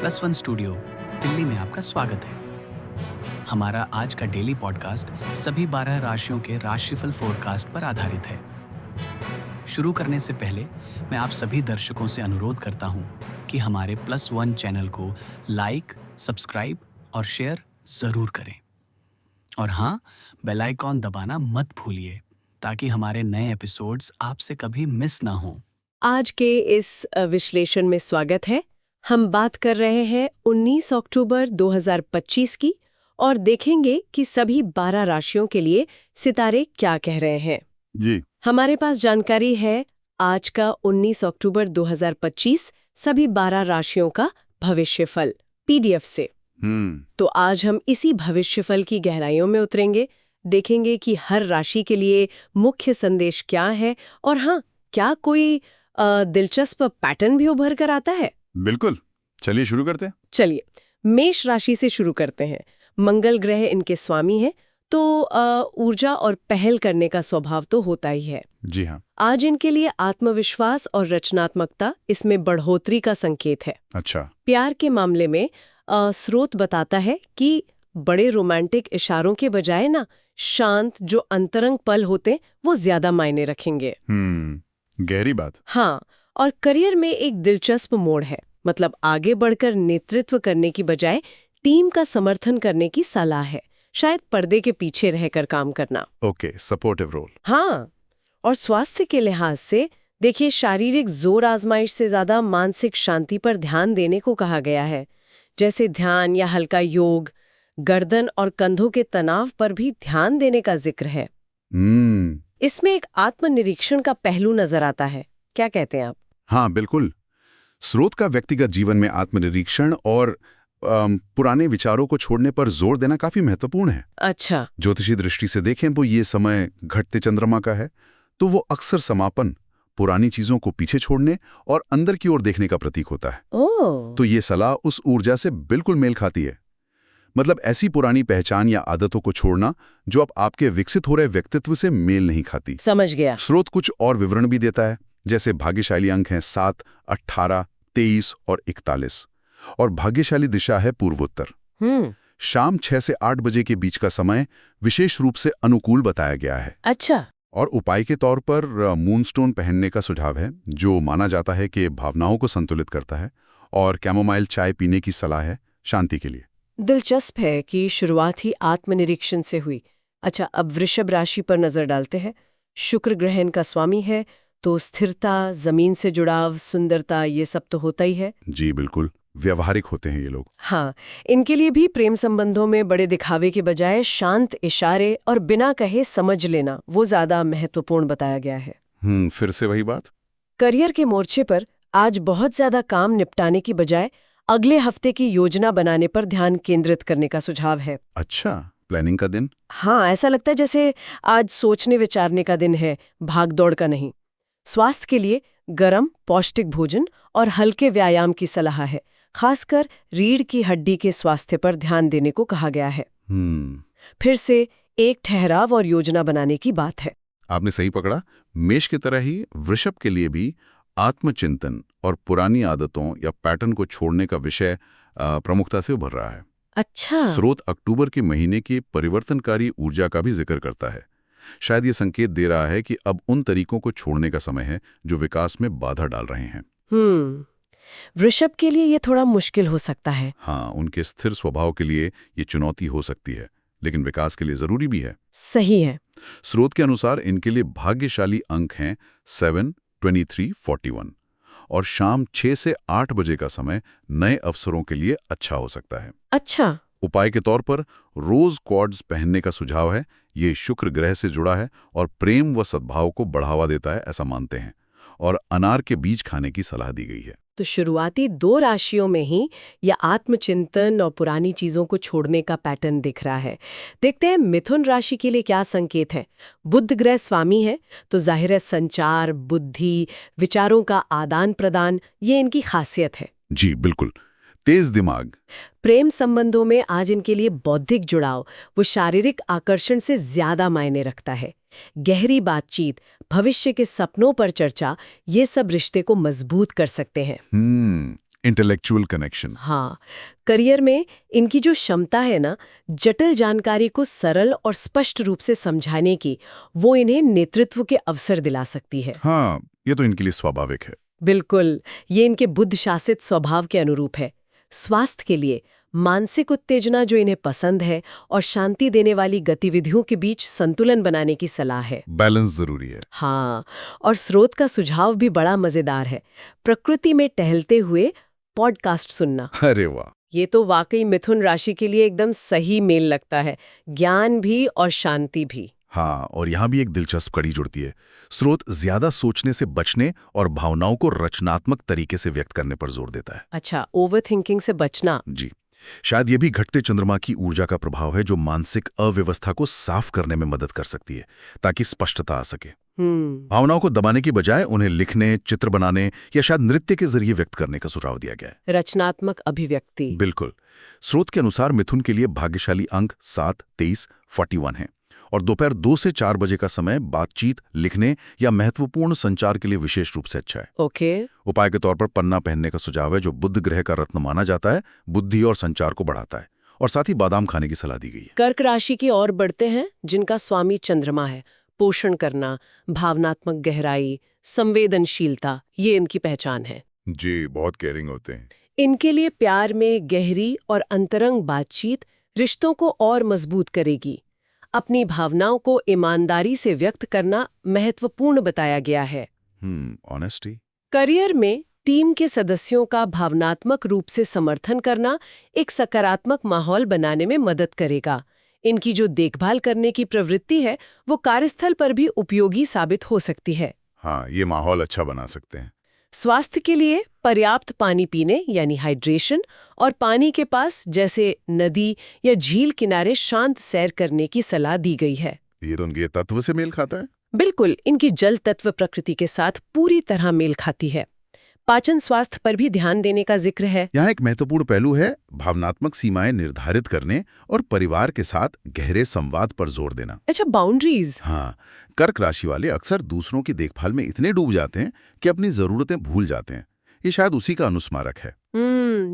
Plus one studio Delhi में आपका स्वागत है। हमारा आज का डेली पॉडकास्ट सभी 12 राशियों के राशिफल फोरकास्ट पर आधारित है। शुरू करने से पहले मैं आप सभी दर्शकों से अनुरोध करता हूं कि हमारे प्लस वन चैनल को लाइक, सब्सक्राइब और शेयर जरूर करें। और हाँ, बेल आइकॉन दबाना मत भूलिए ताकि हमारे नए एपिसोड्स आपसे कभी मिस ना हो। आज के इस विश्लेषण में स्वागत है। हम बात कर रहे हैं 19 अक्टूबर 2025 की और देखेंगे कि सभी 12 राशियों के लिए सितारे क्या कह रहे हैं। जी। हमारे पास जानकारी है आज का 19 अक्टूबर 2025 सभी 12 राशियों का भविष्यफल PDF से। तो आज हम इसी भविष्यफल की गहराइयों में उतरेंगे, देखेंगे कि हर राशि के लिए मुख्य संदेश क्या है और हाँ, क्या कोई दिलचस्प पैटर्न भी उभर कर आता है। बिल्कुल, चलिए शुरू करते हैं। चलिए मेष राशि से शुरू करते हैं। मंगल ग्रह इनके स्वामी हैं, तो ऊर्जा और पहल करने का स्वभाव तो होता ही है। जी हाँ। आज इनके लिए आत्मविश्वास और रचनात्मकता इसमें बढ़ोतरी का संकेत है। अच्छा। प्यार के मामले में स्रोत बताता है कि बड़े रोमांटिक इशारों के बजाय ना शांत जो अंतरंग पल होते वो ज्यादा मायने रखेंगे। गहरी बात। हाँ, और करियर में एक दिलचस्प मोड़ है। मतलब आगे बढ़कर नेतृत्व करने की बजाय टीम का समर्थन करने की सलाह है। शायद पर्दे के पीछे रहकर काम करना। Okay, supportive role. हाँ, और स्वास्थ्य के लिहाज से देखिए, शारीरिक जोर आजमाइश से ज्यादा मानसिक शांति पर ध्यान देने को कहा गया है। जैसे ध्यान या हल्का योग, गर्दन और कंधों के तनाव पर भी ध्यान देने का जिक्र है। इसमें एक आत्मनिरीक्षण का पहलू नजर आता है। क्या कहते हैं आप? हाँ बिल्कुल। स्रोत का व्यक्तिगत जीवन में आत्मनिरीक्षण और पुराने विचारों को छोड़ने पर जोर देना काफी महत्वपूर्ण है। अच्छा। ज्योतिषी दृष्टि से देखें तो ये समय घटते चंद्रमा का है, तो वो अक्सर समापन, पुरानी चीजों को पीछे छोड़ने और अंदर की ओर देखने का प्रतीक होता है। तो ये सलाह उस ऊर्जा से बिल्कुल मेल खाती है। मतलब ऐसी पुरानी पहचान या आदतों को छोड़ना जो अब आपके विकसित हो रहे व्यक्तित्व से मेल नहीं खाती। समझ गया। स्रोत कुछ और विवरण भी देता है, जैसे भाग्यशाली अंक हैं 7, 18, 23 और 41 और भाग्यशाली दिशा है पूर्वोत्तर। शाम 6 से 8 बजे के बीच का समय विशेष रूप से अनुकूल बताया गया है। अच्छा। और उपाय के तौर पर मूनस्टोन पहनने का सुझाव है, जो माना जाता है कि भावनाओं को संतुलित करता है, और कैमोमाइल चाय पीने की सलाह है शांति के लिए। दिलचस्प है कि शुरुआत ही आत्मनिरीक्षण से हुई। अच्छा, अब वृषभ राशि पर नजर डालते हैं। शुक्र ग्रह इनका स्वामी है, तो स्थिरता, जमीन से जुड़ाव, सुंदरता, ये सब तो होता ही है। जी बिल्कुल, व्यवहारिक होते हैं ये लोग। हाँ, इनके लिए भी प्रेम संबंधों में बड़े दिखावे के बजाय शांत इशारे और बिना कहे समझ लेना वो ज्यादा महत्वपूर्ण बताया गया है। फिर से वही बात। करियर के मोर्चे पर आज बहुत ज्यादा काम निपटाने की बजाय अगले हफ्ते की योजना बनाने पर ध्यान केंद्रित करने का सुझाव है। अच्छा, प्लानिंग का दिन। हाँ, ऐसा लगता है जैसे आज सोचने विचारने का दिन है, भाग दौड़ का नहीं। स्वास्थ्य के लिए गर्म पौष्टिक भोजन और हल्के व्यायाम की सलाह है। खासकर रीढ़ की हड्डी के स्वास्थ्य पर ध्यान देने को कहा गया है। फिर से एक ठहराव और योजना बनाने की बात है। आपने सही पकड़ा। मेष की तरह ही वृषभ के लिए भी आत्मचिंतन और पुरानी आदतों या पैटर्न को छोड़ने का विषय प्रमुखता से उभर रहा है। अच्छा। स्रोत अक्टूबर के महीने की परिवर्तनकारी ऊर्जा का भी जिक्र करता है। शायद ये संकेत दे रहा है कि अब उन तरीकों को छोड़ने का समय है जो विकास में बाधा डाल रहे हैं। वृषभ के लिए ये थोड़ा मुश्किल हो सकता है। हाँ, उनके स्थिर स्वभाव के लिए ये चुनौती हो सकती है, लेकिन विकास के लिए जरूरी भी है। सही है। स्रोत के अनुसार इनके लिए भाग्यशाली अंक हैं 7, 23, 41 और शाम 6 से 8 बजे का समय नए अवसरों के लिए अच्छा हो सकता है। अच्छा। उपाय के तौर पर रोज क्वार्ट्ज पहनने का सुझाव है। ये शुक्र ग्रह से जुड़ा है और प्रेम व सद्भाव को बढ़ावा देता है, ऐसा मानते हैं, और अनार के बीज खाने की सलाह दी गई है। तो शुरुआती 2 राशियों में ही यह आत्मचिंतन और पुरानी चीजों को छोड़ने का पैटर्न दिख रहा है। देखते हैं मिथुन राशि के लिए क्या संकेत है। बुध ग्रह स्वामी है, तो जाहिर है संचार, बुद्धि, विचारों का आदान प्रदान, ये इनकी खासियत है। जी बिल्कुल, तेज दिमाग। प्रेम संबंधों में आज इनके लिए बौद्धिक जुड़ाव वो शारीरिक आकर्षण से ज्यादा मायने रखता है। गहरी बातचीत, भविष्य के सपनों पर चर्चा, ये सब रिश्ते को मजबूत कर सकते हैं। Intellectual connection. हाँ, करियर में इनकी जो क्षमता है ना, जटिल जानकारी को सरल और स्पष्ट रूप से समझाने की, वो इन्हें नेतृत्व के अवसर दिला सकती है। हाँ, ये तो इनके लिए स्वाभाविक है। बिल्कुल, ये इनके बुद्ध शासित स्वभाव के अनुरूप है। स्वास्थ्य के लिए मानसिक उत्तेजना जो इन्हें पसंद है और शांति देने वाली गतिविधियों के बीच संतुलन बनाने की सलाह है। बैलेंस जरूरी है। हाँ, और स्रोत का सुझाव भी बड़ा मजेदार है। प्रकृति में टहलते हुए पॉडकास्ट सुनना। अरे वाह! ये तो वाकई मिथुन राशि के लिए एकदम सही मेल लगता है, ज्ञान भी और शांति भी। हाँ, और यहाँ भी एक दिलचस्प कड़ी जुड़ती है। स्रोत ज्यादा सोचने से बचने और भावनाओं को रचनात्मक तरीके से व्यक्त करने पर जोर देता है। अच्छा, ओवर थिंकिंग से बचना। जी, शायद ये भी घटते चंद्रमा की ऊर्जा का प्रभाव है जो मानसिक अव्यवस्था को साफ करने में मदद कर सकती है, ताकि स्पष्टता आ सके। भावनाओं को दबाने की बजाय उन्हें लिखने, चित्र बनाने या शायद नृत्य के जरिए व्यक्त करने का सुझाव दिया गया है। रचनात्मक अभिव्यक्ति। बिल्कुल। स्रोत के अनुसार मिथुन के लिए भाग्यशाली अंक 7, 23, 41 है और दोपहर 2 से 4 बजे का समय बातचीत, लिखने या महत्वपूर्ण संचार के लिए विशेष रूप से अच्छा है। ओके। उपाय के तौर पर पन्ना पहनने का सुझाव है, जो बुध ग्रह का रत्न माना जाता है, बुद्धि और संचार को बढ़ाता है, और साथ ही बादाम खाने की सलाह दी गई है। कर्क राशि की ओर बढ़ते हैं, जिनका स्वामी चंद्रमा है। पोषण करना, भावनात्मक गहराई, संवेदनशीलता, ये इनकी पहचान है। जी, बहुत केयरिंग होते हैं। इनके लिए प्यार में गहरी और अंतरंग बातचीत रिश्तों को और मजबूत करेगी। अपनी भावनाओं को ईमानदारी से व्यक्त करना महत्वपूर्ण बताया गया है। ऑनेस्टी। करियर में टीम के सदस्यों का भावनात्मक रूप से समर्थन करना एक सकारात्मक माहौल बनाने में मदद करेगा। इनकी जो देखभाल करने की प्रवृत्ति है, वो कार्यस्थल पर भी उपयोगी साबित हो सकती है। हाँ, ये माहौल अच्छा बना सकते हैं। स्वास्थ्य के लिए पर्याप्त पानी पीने यानी हाइड्रेशन और पानी के पास जैसे नदी या झील किनारे शांत सैर करने की सलाह दी गई है। ये तो उनके तत्व से मेल खाता है। बिल्कुल, इनकी जल तत्व प्रकृति के साथ पूरी तरह मेल खाती है। पाचन स्वास्थ्य पर भी ध्यान देने का जिक्र है। यहाँ एक महत्वपूर्ण पहलू है भावनात्मक सीमाएं निर्धारित करने और परिवार के साथ गहरे संवाद पर जोर देना। अच्छा, बाउंड्रीज। हाँ, कर्क राशि वाले अक्सर दूसरों की देखभाल में इतने डूब जाते हैं कि अपनी जरूरतें भूल जाते हैं। ये शायद उसी का अनुस्मारक है।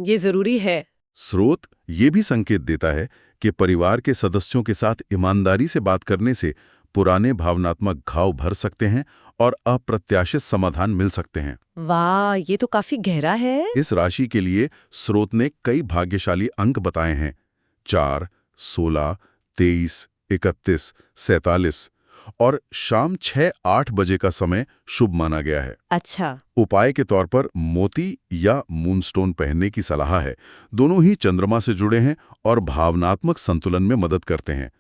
ये जरूरी है। स्रोत ये भी संकेत देता है कि परिवार के सदस्यों के साथ ईमानदारी से बात करने से पुराने भावनात्मक घाव भर सकते हैं और अप्रत्याशित समाधान मिल सकते हैं। वाह, ये तो काफी गहरा है। इस राशि के लिए स्रोत ने कई भाग्यशाली अंक बताए हैं: 4, 16, 23, 31, 47 और शाम 6-8 बजे का समय शुभ माना गया है। अच्छा। उपाय के तौर पर मोती या मूनस्टोन पहनने की सलाह है। दोनों ही चंद्रमा से जुड़े हैं और भावनात्मक संतुलन में मदद करते हैं।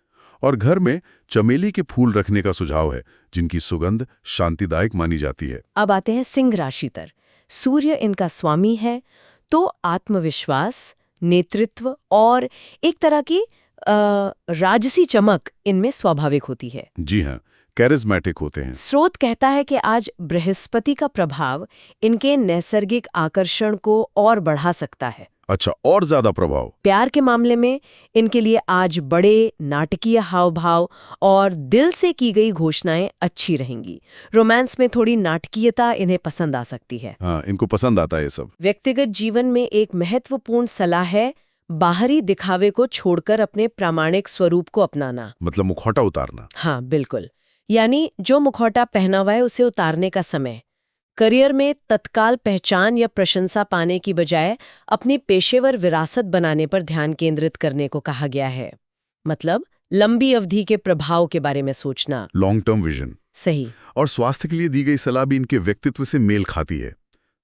और घर में चमेली के फूल रखने का सुझाव है, जिनकी सुगंध शांतिदायक मानी जाती है। अब आते हैं सिंह राशि पर। सूर्य इनका स्वामी है, तो आत्मविश्वास, नेतृत्व और एक तरह की राजसी चमक इनमें स्वाभाविक होती है। जी हाँ, कैरिज्मेटिक होते हैं। स्रोत कहता है कि आज बृहस्पति का प्रभाव इनके नैसर्गिक आकर्षण को और बढ़ा सकता है। अच्छा, और ज्यादा प्रभाव? प्यार के मामले में इनके लिए आज बड़े नाटकीय हाव भाव और दिल से की गई घोषणाएं अच्छी रहेंगी। रोमांस में थोड़ी नाटकीयता इन्हें पसंद आ सकती है। हाँ, इनको पसंद आता है ये सब। व्यक्तिगत जीवन में एक महत्वपूर्ण सलाह है बाहरी दिखावे को छोड़कर अपने प्रामाणिक स्वरूप को अपनाना। मतलब मुखौटा उतारना। हाँ, बिल्कुल। यानी जो मुखौटा पहना हुआ है उसे उतारने का समय। करियर में तत्काल पहचान या प्रशंसा पाने की बजाय अपनी पेशेवर विरासत बनाने पर ध्यान केंद्रित करने को कहा गया है। मतलब लंबी अवधि के प्रभाव के बारे में सोचना। Long term vision. सही। और स्वास्थ्य के लिए दी गई सलाह भी इनके व्यक्तित्व से मेल खाती है।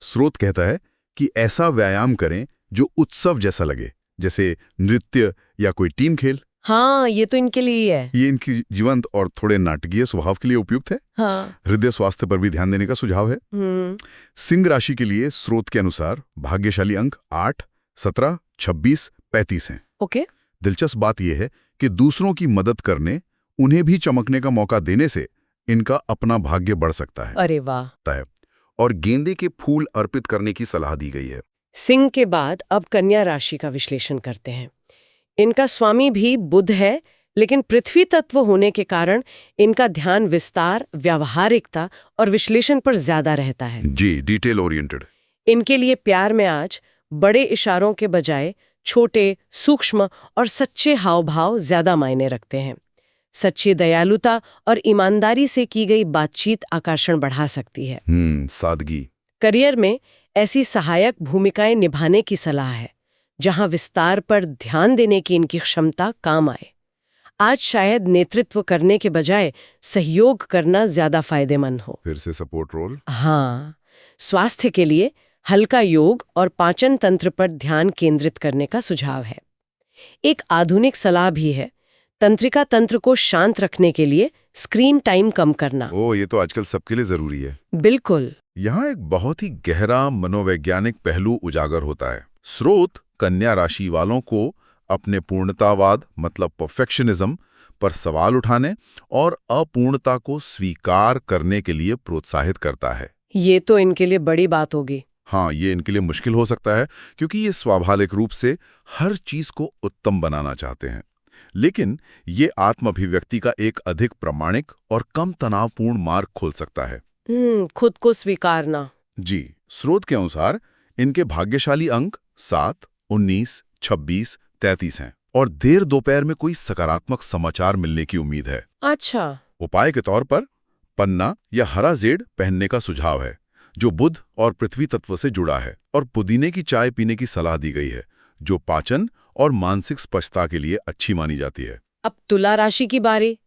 स्रोत कहता है कि ऐसा व्यायाम करें जो उत्सव जैसा लगे, जैसे नृत्य या कोई टीम खेल। हाँ, ये तो इनके लिए ही है। ये इनकी जीवंत और थोड़े नाटकीय स्वभाव के लिए उपयुक्त है। हाँ। हृदय स्वास्थ्य पर भी ध्यान देने का सुझाव है। सिंह राशि के लिए स्रोत के अनुसार भाग्यशाली अंक 8, 17, 26, 35 हैं। ओके। दिलचस्प बात यह है कि दूसरों की मदद करने, उन्हें भी चमकने का मौका देने से इनका अपना भाग्य बढ़ सकता है। अरे वाह। और गेंदे के फूल अर्पित करने की सलाह दी गई है। सिंह के बाद अब कन्या राशि का विश्लेषण करते हैं। इनका स्वामी भी बुध है, लेकिन पृथ्वी तत्व होने के कारण इनका ध्यान विस्तार, व्यावहारिकता और विश्लेषण पर ज्यादा रहता है। जी, डिटेल ओरिएंटेड। इनके लिए प्यार में आज बड़े इशारों के बजाय छोटे, सूक्ष्म और सच्चे हाव भाव ज्यादा मायने रखते हैं। सच्ची दयालुता और ईमानदारी से की गई बातचीत आकर्षण बढ़ा सकती है। सादगी। करियर में ऐसी सहायक भूमिकाएं निभाने की सलाह है, जहां विस्तार पर ध्यान देने की इनकी क्षमता काम आए। आज शायद नेतृत्व करने के बजाय सहयोग करना ज्यादा फायदेमंद हो। फिर से सपोर्ट रोल। हाँ, स्वास्थ्य के लिए हल्का योग और पाचन तंत्र पर ध्यान केंद्रित करने का सुझाव है। एक आधुनिक सलाह भी है, तंत्रिका तंत्र को शांत रखने के लिए स्क्रीन टाइम कम करना। ये तो आजकल सबके लिए जरूरी है। बिल्कुल। यहाँ एक बहुत ही गहरा मनोवैज्ञानिक पहलू उजागर होता है। स्रोत कन्या राशि वालों को अपने पूर्णतावाद मतलब परफेक्शनिज्म पर सवाल उठाने और अपूर्णता को स्वीकार करने के लिए प्रोत्साहित करता है। ये तो इनके लिए बड़ी बात होगी। हाँ, ये इनके लिए मुश्किल हो सकता है क्योंकि ये स्वाभाविक रूप से हर चीज को उत्तम बनाना चाहते हैं। लेकिन ये आत्म अभिव्यक्ति का एक अधिक प्रामाणिक और कम तनावपूर्ण मार्ग खोल सकता है। खुद को स्वीकारना। जी, स्रोत के अनुसार इनके भाग्यशाली अंक 7, 19, 26, 33 हैं और देर दोपहर में कोई सकारात्मक समाचार मिलने की उम्मीद है। अच्छा। उपाय के तौर पर पन्ना या हरा जेड पहनने का सुझाव है, जो बुध और पृथ्वी तत्व से जुड़ा है, और पुदीने की चाय पीने की सलाह दी गई है, जो पाचन और मानसिक स्पष्टता के लिए अच्छी मानी जाती है। अब तुला राशि की बारी।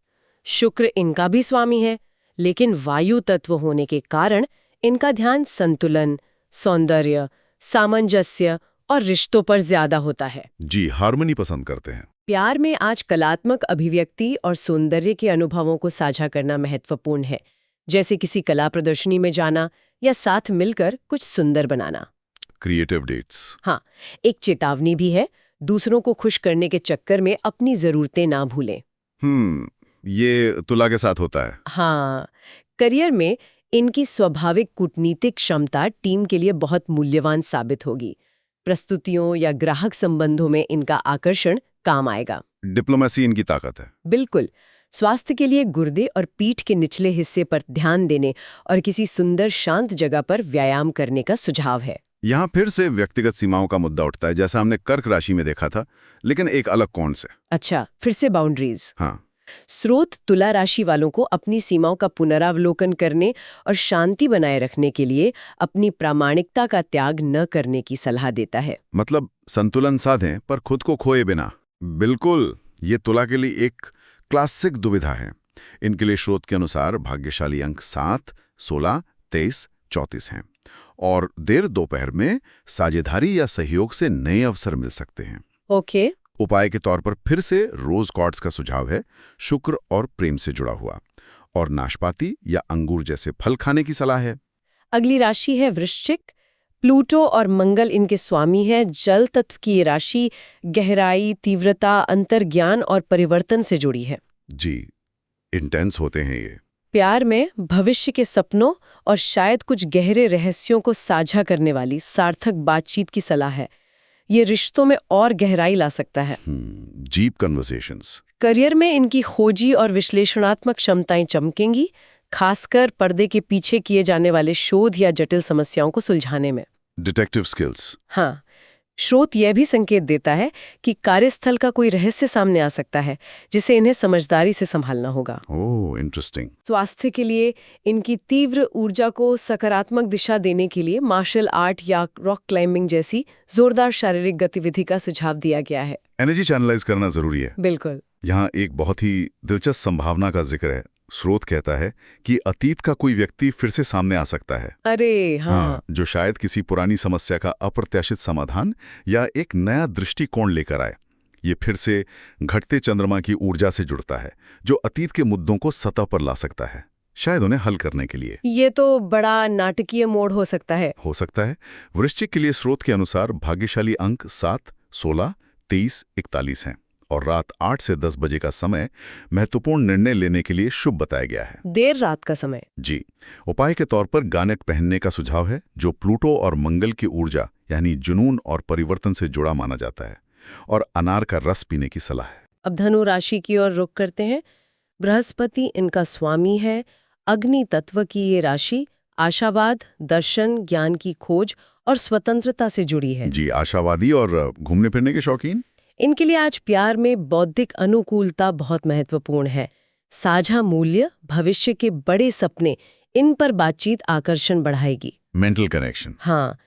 शुक्र इनका भी स्वामी है, लेकिन वायु तत्व होने के कारण इनका ध्यान संतुलन, सौंदर्य, सामंजस्य और रिश्तों पर ज्यादा होता है। जी, हार्मनी पसंद करते हैं। प्यार में आज कलात्मक अभिव्यक्ति और सौंदर्य के अनुभवों को साझा करना महत्वपूर्ण है, जैसे किसी कला प्रदर्शनी में जाना या साथ मिलकर कुछ सुंदर बनाना। Creative dates. हाँ, एक चेतावनी भी है, दूसरों को खुश करने के चक्कर में अपनी जरूरतें ना भूलें। ये तुला के साथ होता है। हाँ, करियर में इनकी स्वाभाविक कूटनीतिक क्षमता टीम के लिए बहुत मूल्यवान साबित होगी। प्रस्तुतियों या ग्राहक संबंधों में इनका आकर्षण काम आएगा। डिप्लोमेसी इनकी ताकत है। बिल्कुल। स्वास्थ्य के लिए गुर्दे और पीठ के निचले हिस्से पर ध्यान देने और किसी सुंदर शांत जगह पर व्यायाम करने का सुझाव है। यहाँ फिर से व्यक्तिगत सीमाओं का मुद्दा उठता है, जैसा हमने कर्क राशि में देखा था, लेकिन एक अलग कोण से। अच्छा, फिर से बाउंड्रीज। हाँ, स्रोत तुला राशि वालों को अपनी सीमाओं का पुनरावलोकन करने और शांति बनाए रखने के लिए अपनी प्रामाणिकता का त्याग न करने की सलाह देता है। मतलब संतुलन साधें पर खुद को खोए बिना। बिल्कुल, ये तुला के लिए एक क्लासिक दुविधा है। इनके लिए स्रोत के अनुसार भाग्यशाली अंक 7, 16, 23, 34 हैं और देर दोपहर में साझेदारी या सहयोग से नए अवसर मिल सकते हैं। ओके। उपाय के तौर पर फिर से रोज क्वार्ट्ज का सुझाव है, शुक्र और प्रेम से जुड़ा हुआ, और नाशपाती या अंगूर जैसे फल खाने की सलाह है। अगली राशि है वृश्चिक। प्लूटो और मंगल इनके स्वामी है। जल तत्व की ये राशि गहराई, तीव्रता, अंतर्ज्ञान और परिवर्तन से जुड़ी है। जी, इंटेंस होते हैं ये। प्यार में भविष्य के सपनों और शायद कुछ गहरे रहस्यों को साझा करने वाली सार्थक बातचीत की सलाह है। ये रिश्तों में और गहराई ला सकता है। Deep conversations. करियर में इनकी खोजी और विश्लेषणात्मक क्षमताएं चमकेंगी, खासकर पर्दे के पीछे किए जाने वाले शोध या जटिल समस्याओं को सुलझाने में। Detective skills. हाँ, स्रोत यह भी संकेत देता है कि कार्यस्थल का कोई रहस्य सामने आ सकता है, जिसे इन्हें समझदारी से संभालना होगा। ओह, इंटरेस्टिंग। स्वास्थ्य के लिए इनकी तीव्र ऊर्जा को सकारात्मक दिशा देने के लिए मार्शल आर्ट या रॉक क्लाइंबिंग जैसी जोरदार शारीरिक गतिविधि का सुझाव दिया गया है। एनर्जी चैनलाइज करना जरूरी है। बिल्कुल। यहाँ एक बहुत ही दिलचस्प संभावना का जिक्र है। स्रोत कहता है कि अतीत का कोई व्यक्ति फिर से सामने आ सकता है। अरे हाँ, जो शायद किसी पुरानी समस्या का अप्रत्याशित समाधान या एक नया दृष्टिकोण लेकर आए। ये फिर से घटते चंद्रमा की ऊर्जा से जुड़ता है, जो अतीत के मुद्दों को सतह पर ला सकता है, शायद उन्हें हल करने के लिए। ये तो बड़ा नाटकीय मोड़ हो सकता है। वृश्चिक के लिए स्रोत के अनुसार भाग्यशाली अंक 7, 16, 23, 41 हैं और रात 8 से 10 बजे का समय महत्वपूर्ण निर्णय लेने के लिए शुभ बताया गया है। देर रात का समय। जी, उपाय के तौर पर गार्नेट पहनने का सुझाव है, जो प्लूटो और मंगल की ऊर्जा यानी जुनून और परिवर्तन से जुड़ा माना जाता है, और अनार का रस पीने की सलाह है। अब धनु राशि की ओर रुख करते हैं। बृहस्पति इनका स्वामी है। अग्नि तत्व की ये राशि आशावाद, दर्शन, ज्ञान की खोज और स्वतंत्रता से जुड़ी है। जी, आशावादी और घूमने फिरने के शौकीन। इनके लिए आज प्यार में बौद्धिक अनुकूलता बहुत महत्वपूर्ण है। साझा मूल्य, भविष्य के बड़े सपने, इन पर बातचीत आकर्षण बढ़ाएगी। Mental connection. हाँ,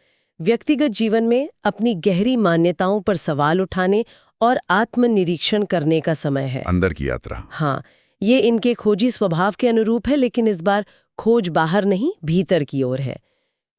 व्यक्तिगत जीवन में अपनी गहरी मान्यताओं पर सवाल उठाने और आत्मनिरीक्षण करने का समय है। अंदर की यात्रा। हाँ, ये इनके खोजी स्वभाव के अनुरूप है, लेकिन इस बार खोज बाहर नहीं, भीतर की ओर है।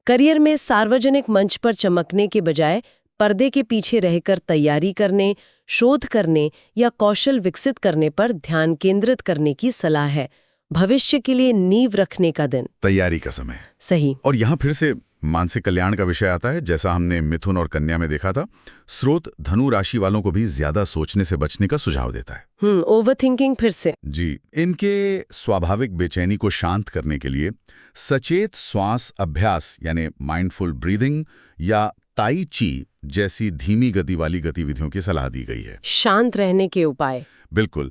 करियर में सार्वजनिक मंच पर चमकने के बजाय पर्दे के पीछे रहकर तैयारी करने, शोध करने या कौशल विकसित करने पर ध्यान केंद्रित करने की सलाह है। भविष्य के लिए नींव रखने का दिन। तैयारी का समय। सही। और यहाँ फिर से मानसिक कल्याण का विषय आता है। जैसा हमने मिथुन और कन्या में देखा था, स्रोत धनु राशि वालों को भी ज्यादा सोचने से बचने का सुझाव देता है। ओवरथिंकिंग फिर से। जी, इनके स्वाभाविक बेचैनी को शांत करने के लिए सचेत श्वास अभ्यास यानी माइंडफुल ब्रीदिंग या ताई ची जैसी धीमी गति वाली गतिविधियों की सलाह दी गई है। शांत रहने के उपाय। बिल्कुल।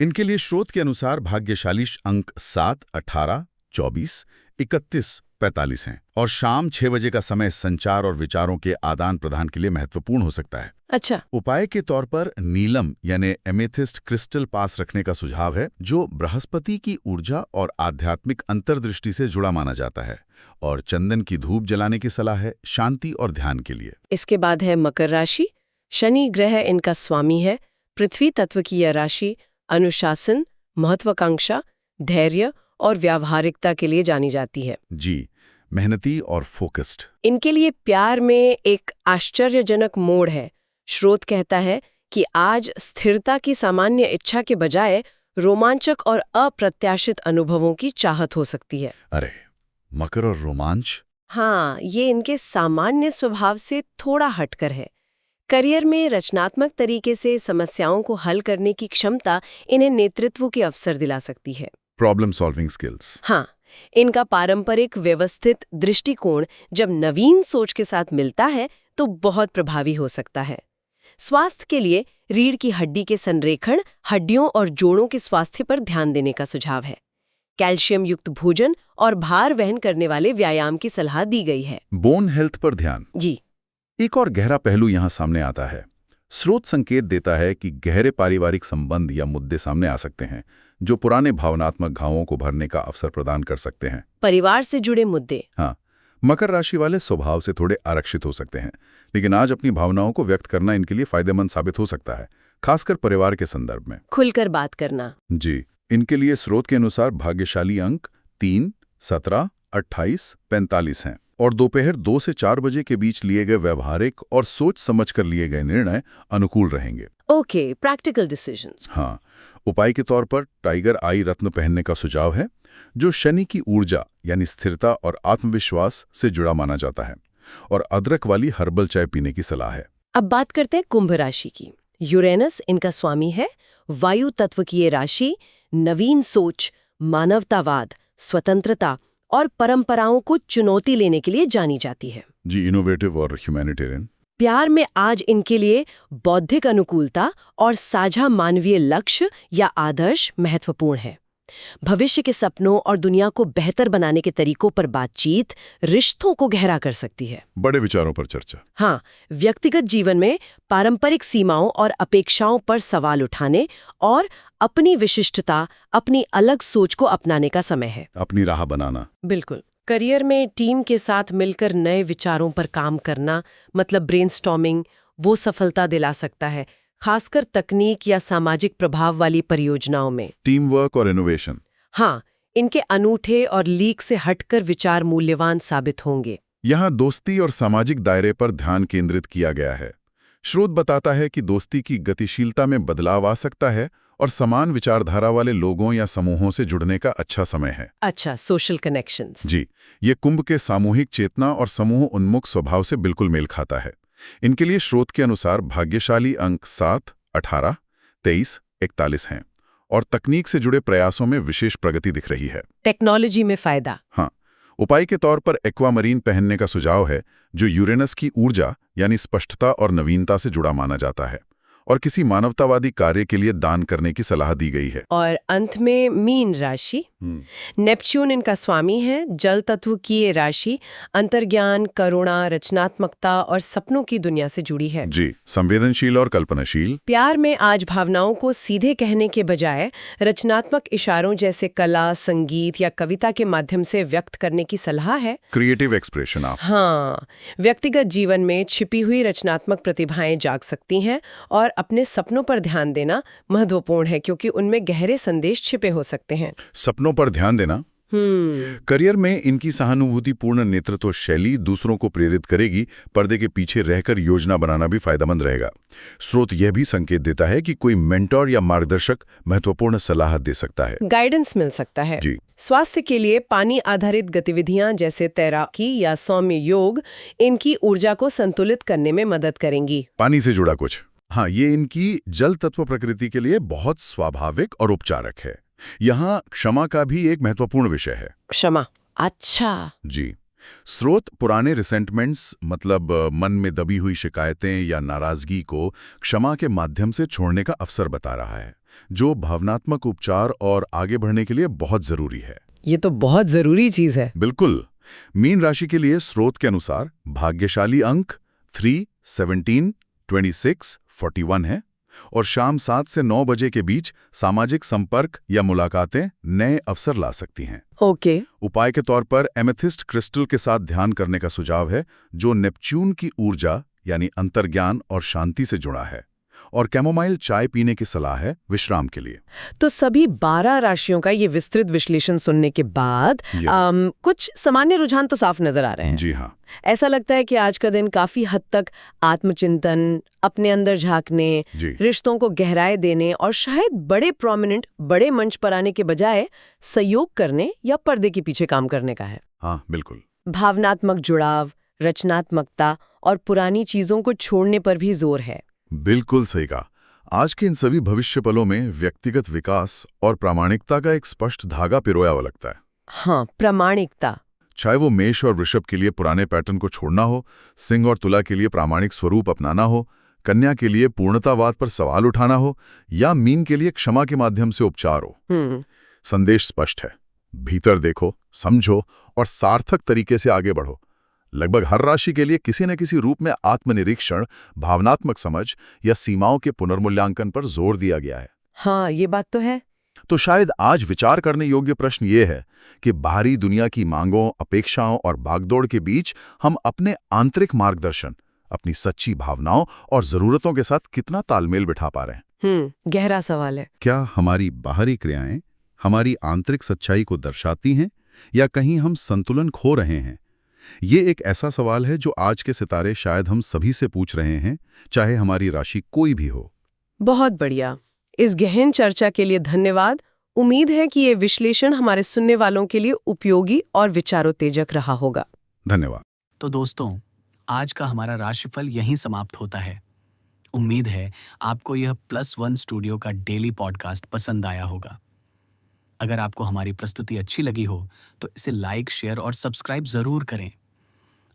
इनके लिए स्रोत के अनुसार भाग्यशाली अंक 7, 18, 24, 31, 45 हैं और शाम 6 बजे का समय संचार और विचारों के आदान प्रदान के लिए महत्वपूर्ण हो सकता है। अच्छा। उपाय के तौर पर नीलम यानी एमेथिस्ट क्रिस्टल पास रखने का सुझाव है, जो बृहस्पति की ऊर्जा और आध्यात्मिक अंतर्दृष्टि से जुड़ा माना जाता है, और चंदन की धूप जलाने की सलाह है शांति और ध्यान के लिए। इसके बाद है मकर राशि। शनि ग्रह इनका स्वामी है। पृथ्वी तत्व की यह राशि अनुशासन, महत्वाकांक्षा, धैर्य और व्यावहारिकता के लिए जानी जाती है। जी, मेहनती और फोकस्ड। इनके लिए प्यार में एक आश्चर्यजनक मोड़ है। स्रोत कहता है कि आज स्थिरता की सामान्य इच्छा के बजाय रोमांचक और अप्रत्याशित अनुभवों की चाहत हो सकती है। अरे, मकर और रोमांच। हाँ, ये इनके सामान्य स्वभाव से थोड़ा हटकर है। करियर में रचनात्मक तरीके से समस्याओं को हल करने की क्षमता इन्हें नेतृत्व के अवसर दिला सकती है। Problem solving skills. हाँ, इनका पारंपरिक व्यवस्थित दृष्टिकोण जब नवीन सोच के साथ मिलता है तो बहुत प्रभावी हो सकता है। स्वास्थ्य के लिए रीढ़ की हड्डी के संरेखण, हड्डियों और जोड़ों के स्वास्थ्य पर ध्यान देने का सुझाव है। कैल्शियम युक्त भोजन और भार वहन करने वाले व्यायाम की सलाह दी गई है। बोन हेल्थ पर ध्यान। जी। एक और गहरा पहलू यहाँ सामने आता है। स्रोत संकेत देता है कि गहरे पारिवारिक संबंध या मुद्दे सामने आ सकते हैं, जो पुराने भावनात्मक घावों को भरने का अवसर प्रदान कर सकते हैं। परिवार से जुड़े मुद्दे। हाँ, मकर राशि वाले स्वभाव से थोड़े आरक्षित हो सकते हैं, लेकिन आज अपनी भावनाओं को व्यक्त करना इनके लिए फायदेमंद साबित हो सकता है, खासकर परिवार के संदर्भ में। खुलकर बात करना। जी, इनके लिए स्रोत के अनुसार भाग्यशाली अंक 3, 17, 28, 45 हैं और दोपहर 2 से 4 बजे के बीच लिए गए व्यवहारिक और सोच समझकर लिए गए निर्णय अनुकूल रहेंगे। Okay, practical decisions. हाँ, उपाय के तौर पर टाइगर आई रत्न पहनने का सुझाव है, जो शनि की ऊर्जा यानी स्थिरता और आत्मविश्वास से जुड़ा माना जाता है, और अदरक वाली हर्बल चाय पीने की सलाह है। अब बात करते हैं कुंभ राशि की। यूरेनस इनका स्वामी है। वायु तत्व की ये राशि नवीन सोच, मानवतावाद, स्वतंत्रता और परंपराओं को चुनौती लेने के लिए जानी जाती है। जी, इनोवेटिव और ह्यूमैनिटेरियन। प्यार में आज इनके लिए बौद्धिक अनुकूलता और साझा मानवीय लक्ष्य या आदर्श महत्वपूर्ण है। भविष्य के सपनों और दुनिया को बेहतर बनाने के तरीकों पर बातचीत रिश्तों को गहरा कर सकती है। बड़े विचारों पर चर्चा। हाँ, व्यक्तिगत जीवन में पारंपरिक सीमाओं और अपेक्षाओं पर सवाल उठाने और अपनी विशिष्टता, अपनी अलग सोच को अपनाने का समय है। अपनी राह बनाना। बिल्कुल। करियर में टीम के साथ मिलकर नए विचारों पर काम करना, मतलब ब्रेनस्टॉर्मिंग, वो सफलता दिला सकता है, खासकर तकनीक या सामाजिक प्रभाव वाली परियोजनाओं में। टीम वर्क और इनोवेशन। हाँ, इनके अनूठे और लीक से हटकर विचार मूल्यवान साबित होंगे। यहाँ दोस्ती और सामाजिक दायरे पर ध्यान केंद्रित किया गया है। स्रोत बताता है कि दोस्ती की गतिशीलता में बदलाव आ सकता है और समान विचारधारा वाले लोगों या समूहों से जुड़ने का अच्छा समय है। अच्छा, सोशल कनेक्शंस। जी, ये कुंभ के सामूहिक चेतना और समूह उन्मुख स्वभाव से बिल्कुल मेल खाता है। इनके लिए स्रोत के अनुसार भाग्यशाली अंक 7, 18, 23, 41 हैं और तकनीक से जुड़े प्रयासों में विशेष प्रगति दिख रही है। टेक्नोलॉजी में फायदा। हाँ, उपाय के तौर पर एक्वामरीन पहनने का सुझाव है, जो यूरेनस की ऊर्जा यानी स्पष्टता और नवीनता से जुड़ा माना जाता है, और किसी मानवतावादी कार्य के लिए दान करने की सलाह दी गई है। और अंत में मीन राशि। नेपच्यून इनका स्वामी है। जल तत्व की ये राशि अंतर्ज्ञान, करुणा, रचनात्मकता और सपनों की दुनिया से जुड़ी है। जी, संवेदनशील और कल्पनाशील। प्यार में आज भावनाओं को सीधे कहने के बजाय रचनात्मक इशारों जैसे कला, संगीत या कविता के माध्यम से व्यक्त करने की सलाह है। क्रिएटिव एक्सप्रेशन आप। हाँ, व्यक्तिगत जीवन में छिपी हुई रचनात्मक प्रतिभाएं जाग सकती हैं और अपने सपनों पर ध्यान देना महत्वपूर्ण है क्योंकि उनमें गहरे संदेश छिपे हो सकते हैं। सपनों पर ध्यान देना। करियर में इनकी सहानुभूतिपूर्ण नेतृत्व शैली दूसरों को प्रेरित करेगी। पर्दे के पीछे रहकर योजना बनाना भी फायदेमंद रहेगा। स्रोत यह भी संकेत देता है कि कोई मेंटोर या मार्गदर्शक महत्वपूर्ण सलाह दे सकता है, गाइडेंस मिल सकता है। जी। स्वास्थ्य के लिए पानी आधारित गतिविधियां जैसे तैराकी या सौम्य योग इनकी ऊर्जा को संतुलित करने में मदद करेंगी। पानी से जुड़ा कुछ। हाँ, ये इनकी जल तत्व प्रकृति के लिए बहुत स्वाभाविक और उपचारक है। यहाँ क्षमा का भी एक महत्वपूर्ण विषय है। क्षमा, अच्छा। जी। स्रोत पुराने रिसेंटमेंट्स मतलब मन में दबी हुई शिकायतें या नाराजगी को क्षमा के माध्यम से छोड़ने का अवसर बता रहा है, जो भावनात्मक उपचार और आगे बढ़ने के लिए बहुत जरूरी है। ये तो बहुत जरूरी चीज है। बिल्कुल। मीन राशि के लिए स्रोत के अनुसार भाग्यशाली अंक 3, 17, 26, 41 है और शाम 7 से 9 बजे के बीच सामाजिक संपर्क या मुलाकातें नए अवसर ला सकती हैं। ओके। उपाय के तौर पर एमेथिस्ट क्रिस्टल के साथ ध्यान करने का सुझाव है, जो नेपच्यून की ऊर्जा यानी अंतर्ज्ञान और शांति से जुड़ा है। और कैमोमाइल चाय पीने की सलाह है विश्राम के लिए। तो सभी 12 राशियों का ये विस्तृत विश्लेषण सुनने के बाद कुछ सामान्य रुझान तो साफ नजर आ रहे हैं। जी हाँ। ऐसा लगता है कि आज का दिन काफी हद तक आत्मचिंतन, अपने अंदर झांकने, रिश्तों को गहराई देने और शायद बड़े प्रोमिनेंट, बड़े मंच पर आने के बजाय सहयोग करने या पर्दे के पीछे काम करने का है। हाँ, बिल्कुल। भावनात्मक जुड़ाव, रचनात्मकता और पुरानी चीजों को छोड़ने पर भी जोर है। बिल्कुल सही कहा। आज के इन सभी भविष्य पलों में व्यक्तिगत विकास और प्रामाणिकता का एक स्पष्ट धागा पिरोया हुआ लगता है। हाँ, प्रामाणिकता। चाहे वो मेष और वृषभ के लिए पुराने पैटर्न को छोड़ना हो, सिंह और तुला के लिए प्रामाणिक स्वरूप अपनाना हो, कन्या के लिए पूर्णतावाद पर सवाल उठाना हो या मीन के लिए क्षमा के माध्यम से उपचार हो, संदेश स्पष्ट है। भीतर देखो, समझो और सार्थक तरीके से आगे बढ़ो। लगभग हर राशि के लिए किसी न किसी रूप में आत्मनिरीक्षण, भावनात्मक समझ या सीमाओं के पुनर्मूल्यांकन पर जोर दिया गया है। हाँ, ये बात तो है। तो शायद आज विचार करने योग्य प्रश्न ये है कि बाहरी दुनिया की मांगों, अपेक्षाओं और भागदौड़ के बीच हम अपने आंतरिक मार्गदर्शन, अपनी सच्ची भावनाओं और जरूरतों के साथ कितना तालमेल बिठा पा रहे हैं। गहरा सवाल है। क्या हमारी बाहरी क्रियाएं हमारी आंतरिक सच्चाई को दर्शाती हैं या कहीं हम संतुलन खो रहे हैं? ये एक ऐसा सवाल है जो आज के सितारे शायद हम सभी से पूछ रहे हैं, चाहे हमारी राशि कोई भी हो। बहुत बढ़िया। इस गहन चर्चा के लिए धन्यवाद। उम्मीद है कि ये विश्लेषण हमारे सुनने वालों के लिए उपयोगी और विचारोत्तेजक रहा होगा। धन्यवाद। तो दोस्तों, आज का हमारा राशिफल यहीं समाप्त होता है। उम्मीद है आपको यह +1 स्टूडियो का डेली पॉडकास्ट पसंद आया होगा। अगर आपको हमारी प्रस्तुति अच्छी लगी हो तो इसे लाइक, शेयर और सब्सक्राइब जरूर करें।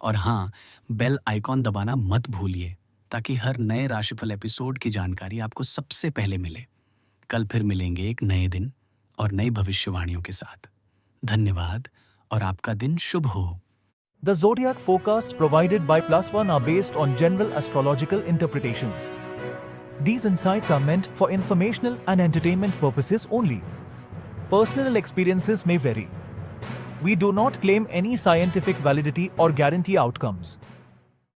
और हाँ, बेल आइकॉन दबाना मत भूलिए ताकि हर नए राशिफल एपिसोड की जानकारी आपको सबसे पहले मिले। कल फिर मिलेंगे एक नए दिन और नई भविष्यवाणियों के साथ। धन्यवाद और आपका दिन शुभ हो। The zodiac forecasts provided by +1 are based on general astrological interpretations. These insights are meant for informational and entertainment purposes only. Personal experiences may vary. We do not claim any scientific validity or guarantee outcomes.